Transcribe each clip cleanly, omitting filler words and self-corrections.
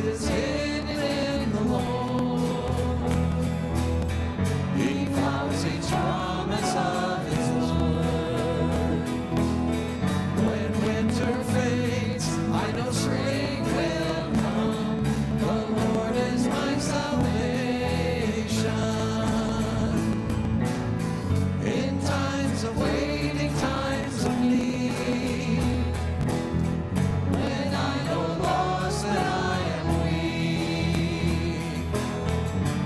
is hidden in the Lord. He follows each promise of his word. When winter fades, I know spring will come. The Lord is my salvation. In times of waiting, times of need, when I know lost and I am weak,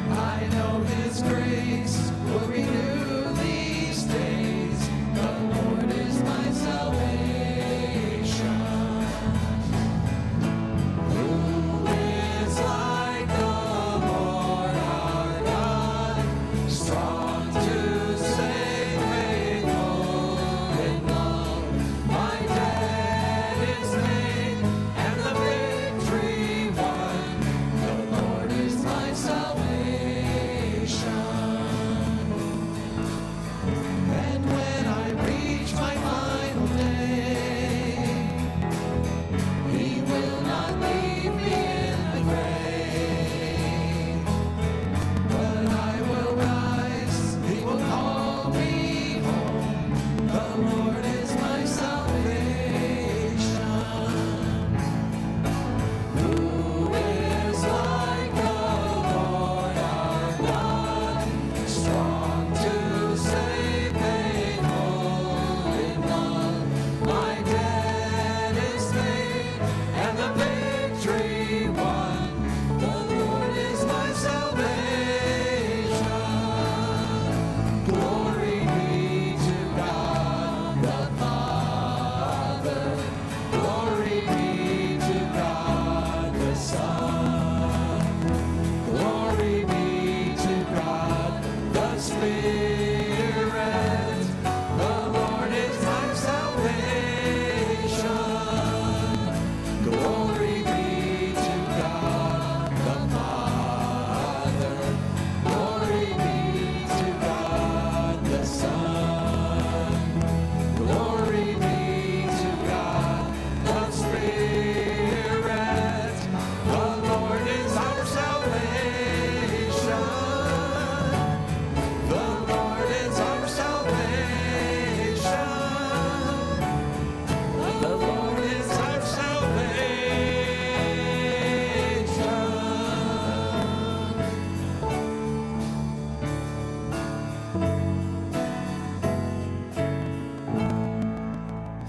I know his grace will renew these days. The Lord is my salvation. Who is like the Lord our God, strong to save, faithful in love? My debt is paid and the victory won. The Lord is my salvation. And when I reach my final day, he will not leave me in the grave, but I will rise, he will call me home. The Lord is my salvation. Who is like the Lord our God, strong to save, faithful in love? My debt is paid and the victory won. The Lord is my salvation. Glory be to God the Father. Glory be to God the Son. Glory be to God the Spirit. The Lord is my salvation. Glory be to God the Father. Glory be to God the Son. Glory be to God the Spirit. The Lord is our salvation. The Lord is our salvation. The Lord is our salvation.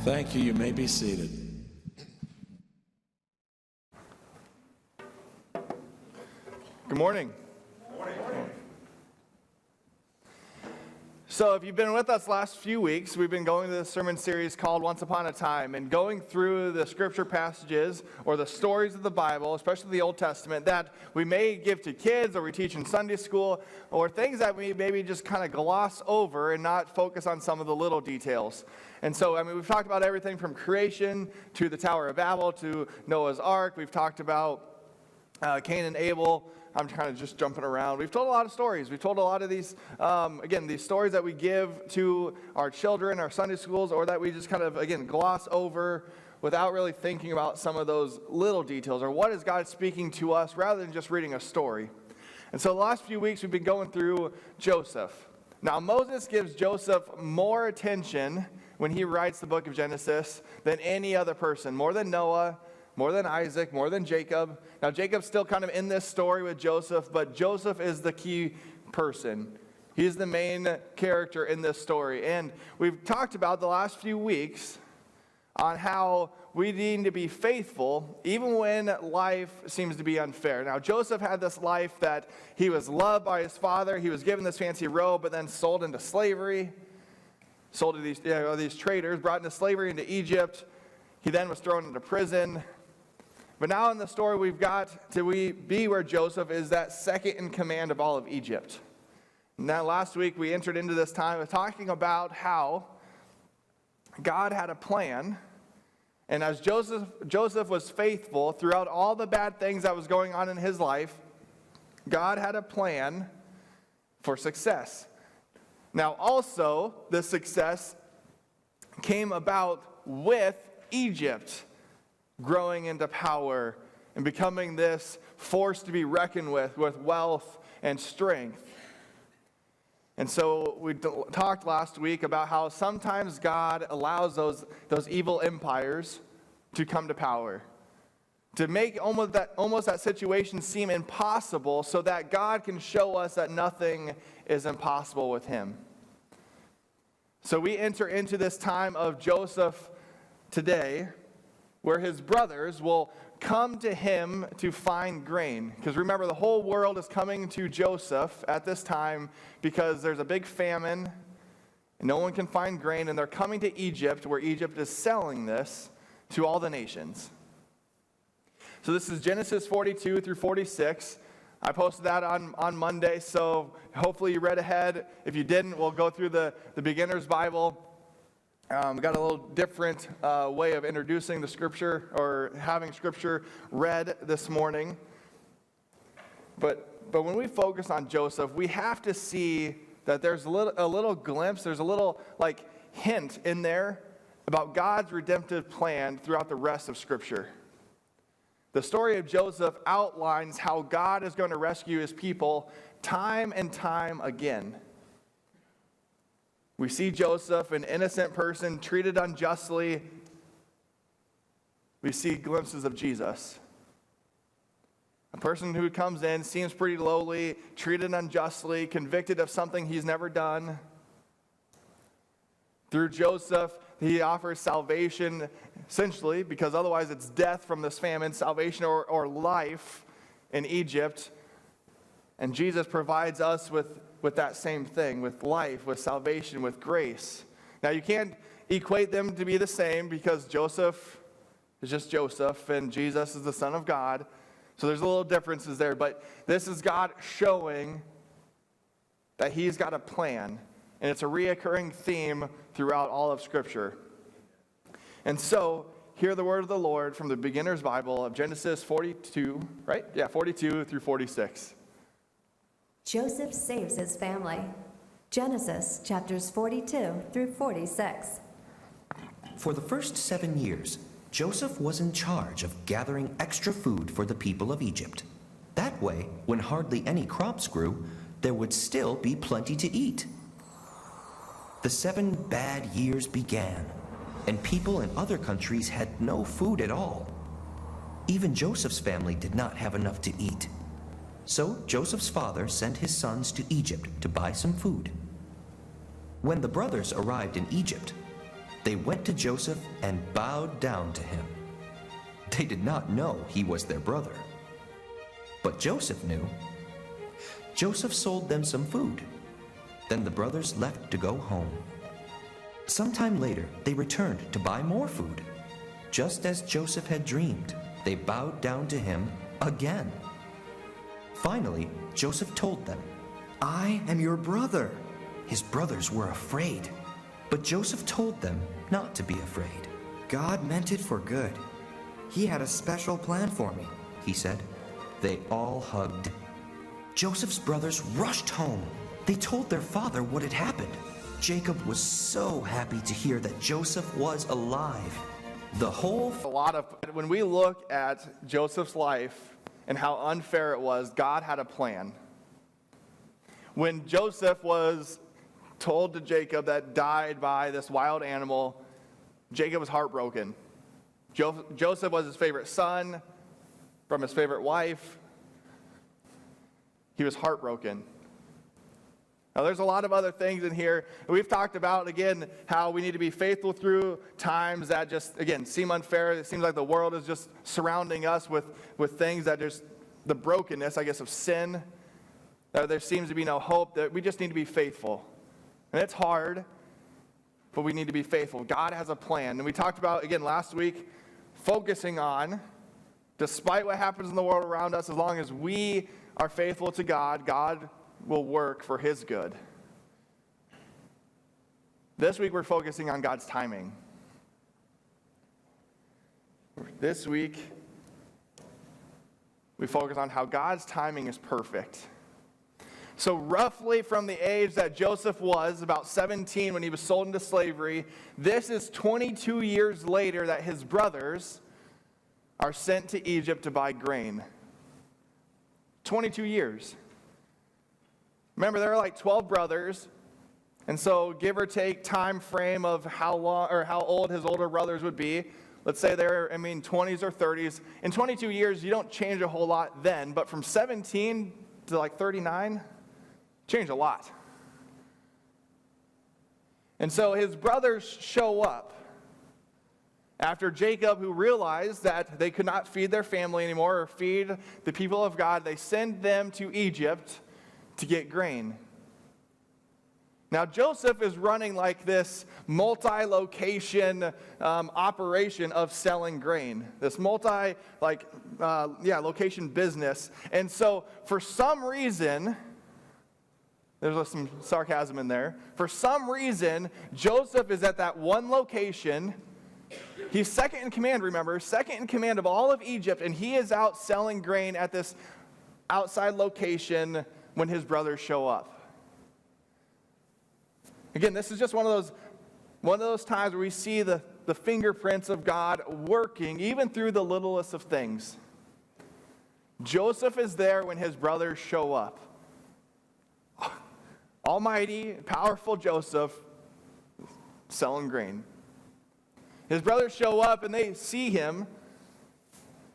Thank you. You may be seated. Good morning. So if you've been with us last few weeks, we've been going through this sermon series called Once Upon a Time and going through the scripture passages or the stories of the Bible, especially the Old Testament, that we may give to kids or we teach in Sunday school, or things that we maybe just kind of gloss over and not focus on some of the little details. And so, we've talked about everything from creation to the Tower of Babel to Noah's Ark. We've talked about Cain and Abel. I'm kind of just jumping around. We've told a lot of stories. We've told a lot of these, again, these stories that we give to our children, our Sunday schools, or that we just kind of, again, gloss over without really thinking about some of those little details, or what is God speaking to us rather than just reading a story. And so the last few weeks we've been going through Joseph. Now Moses gives Joseph more attention when he writes the book of Genesis than any other person, more than Noah, more than Isaac, more than Jacob. Now Jacob's still kind of in this story with Joseph, but Joseph is the key person. He's the main character in this story. And we've talked about the last few weeks on how we need to be faithful even when life seems to be unfair. Now Joseph had this life that he was loved by his father. He was given this fancy robe, but then sold into slavery, sold to these traders, brought into slavery into Egypt. He then was thrown into prison. But now in the story we've got to be where Joseph is that second in command of all of Egypt. Now last week we entered into this time of talking about how God had a plan, and as Joseph was faithful throughout all the bad things that was going on in his life, God had a plan for success. Now also the success came about with Egypt growing into power and becoming this force to be reckoned with wealth and strength. And so we talked last week about how sometimes God allows those evil empires to come to power, to make almost that situation seem impossible so that God can show us that nothing is impossible with him. So we enter into this time of Joseph today, where his brothers will come to him to find grain. Because remember, the whole world is coming to Joseph at this time because there's a big famine, and no one can find grain, and they're coming to Egypt, where Egypt is selling this to all the nations. So this is Genesis 42 through 46. I posted that on Monday, so hopefully you read ahead. If you didn't, we'll go through the Beginner's Bible. We got a little different way of introducing the Scripture or having Scripture read this morning. But when we focus on Joseph, we have to see that there's a little glimpse, there's a little hint in there about God's redemptive plan throughout the rest of Scripture. The story of Joseph outlines how God is going to rescue his people time and time again. We see Joseph, an innocent person, treated unjustly. We see glimpses of Jesus. A person who comes in, seems pretty lowly, treated unjustly, convicted of something he's never done. Through Joseph, he offers salvation, essentially, because otherwise it's death from this famine, salvation or life in Egypt. And Jesus provides us with that same thing, with life, with salvation, with grace. Now, you can't equate them to be the same because Joseph is just Joseph and Jesus is the Son of God. So there's a little differences there, but this is God showing that he's got a plan, and it's a reoccurring theme throughout all of Scripture. And so, hear the word of the Lord from the Beginner's Bible of Genesis 42, right? Yeah, 42 through 46. Joseph saves his family. Genesis chapters 42 through 46. For the first 7 years, Joseph was in charge of gathering extra food for the people of Egypt. That way, when hardly any crops grew, there would still be plenty to eat. The 7 bad years began, and people in other countries had no food at all. Even Joseph's family did not have enough to eat. So Joseph's father sent his sons to Egypt to buy some food. When the brothers arrived in Egypt, they went to Joseph and bowed down to him. They did not know he was their brother. But Joseph knew. Joseph sold them some food. Then the brothers left to go home. Sometime later, they returned to buy more food. Just as Joseph had dreamed, they bowed down to him again. Finally, Joseph told them, "I am your brother." His brothers were afraid, but Joseph told them not to be afraid. "God meant it for good. He had a special plan for me," he said. They all hugged. Joseph's brothers rushed home. They told their father what had happened. Jacob was so happy to hear that Joseph was alive. When we look at Joseph's life and how unfair it was, God had a plan. When Joseph was told to Jacob that died by this wild animal, Jacob was heartbroken. Joseph was his favorite son from his favorite wife. He was heartbroken. Now, there's a lot of other things in here. We've talked about, again, how we need to be faithful through times that just, again, seem unfair. It seems like the world is just surrounding us with things that just, the brokenness, I guess, of sin. There seems to be no hope. That we just need to be faithful. And it's hard, but we need to be faithful. God has a plan. And we talked about, again, last week, focusing on, despite what happens in the world around us, as long as we are faithful to God, God will work for his good. This week we're focusing on God's timing. This week we focus on how God's timing is perfect. So roughly from the age that Joseph was, about 17 when he was sold into slavery, this is 22 years later that his brothers are sent to Egypt to buy grain. 22 years. Remember, there are like 12 brothers, and so give or take time frame of how long or how old his older brothers would be. Let's say they're, 20s or 30s. In 22 years, you don't change a whole lot then, but from 17 to like 39, change a lot. And so his brothers show up after Jacob, who realized that they could not feed their family anymore or feed the people of God. They send them to Egypt to get grain. Now, Joseph is running like this multi-location operation of selling grain, this location business. And so, for some reason, there's some sarcasm in there. For some reason, Joseph is at that one location. He's second in command, remember, second in command of all of Egypt, and he is out selling grain at this outside location when his brothers show up. Again, this is just one of those times where we see the fingerprints of God working even through the littlest of things. Joseph is there when his brothers show up. Almighty, powerful Joseph selling grain. His brothers show up and they see him,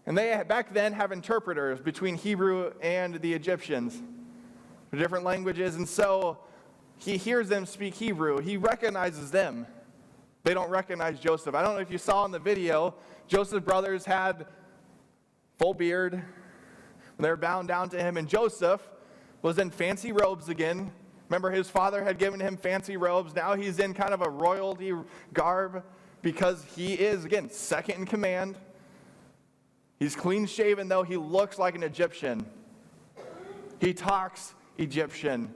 and they back then have interpreters between Hebrew and the Egyptians, different languages, and so he hears them speak Hebrew. He recognizes them. They don't recognize Joseph. I don't know if you saw in the video, Joseph's brothers had full beard. They were bound down to him, and Joseph was in fancy robes again. Remember, his father had given him fancy robes. Now he's in kind of a royalty garb because he is, again, second in command. He's clean shaven, though. He looks like an Egyptian. He talks Egyptian.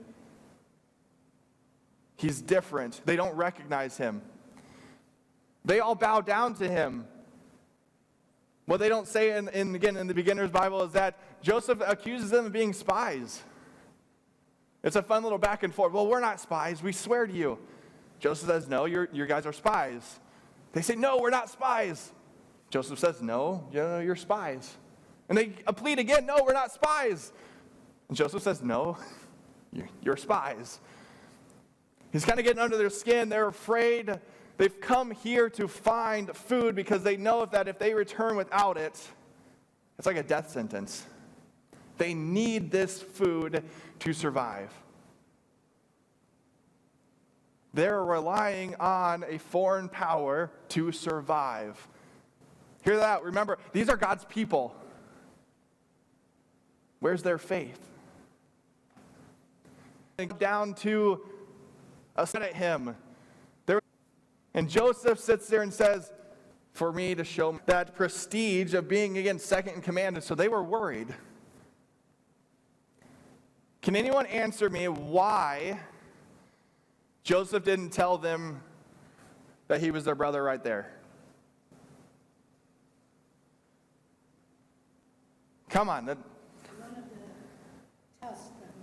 He's different. They don't recognize him. They all bow down to him. What they don't say in the beginner's Bible is that Joseph accuses them of being spies. It's a fun little back and forth. Well, we're not spies. We swear to you. Joseph says, no, your guys are spies. They say, no, we're not spies. Joseph says, no, you're spies. And they plead again, no, we're not spies. And Joseph says, no, you're spies. He's kind of getting under their skin. They're afraid. They've come here to find food because they know that if they return without it, it's like a death sentence. They need this food to survive. They're relying on a foreign power to survive. Hear that out. Remember, these are God's people. Where's their faith? Down to a at him. And Joseph sits there and says, for me to show that prestige of being, again, second in command. And so they were worried. Can anyone answer me why Joseph didn't tell them that he was their brother right there? Come on.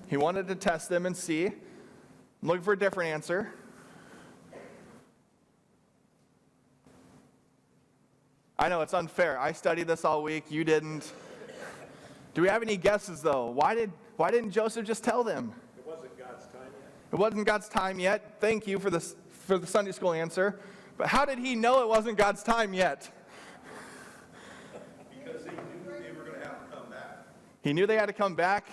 He wanted to test them and see. I'm looking for a different answer. I know it's unfair. I studied this all week. You didn't. Do we have any guesses, though? Why didn't Joseph just tell them? It wasn't God's time yet. It wasn't God's time yet. Thank you for the Sunday school answer. But how did he know it wasn't God's time yet? Because he knew they were going to have to come back. He knew they had to come back.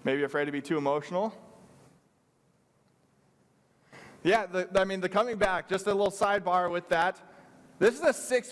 Maybe afraid to be too emotional. Yeah, the coming back, just a little sidebar with that. This is a 6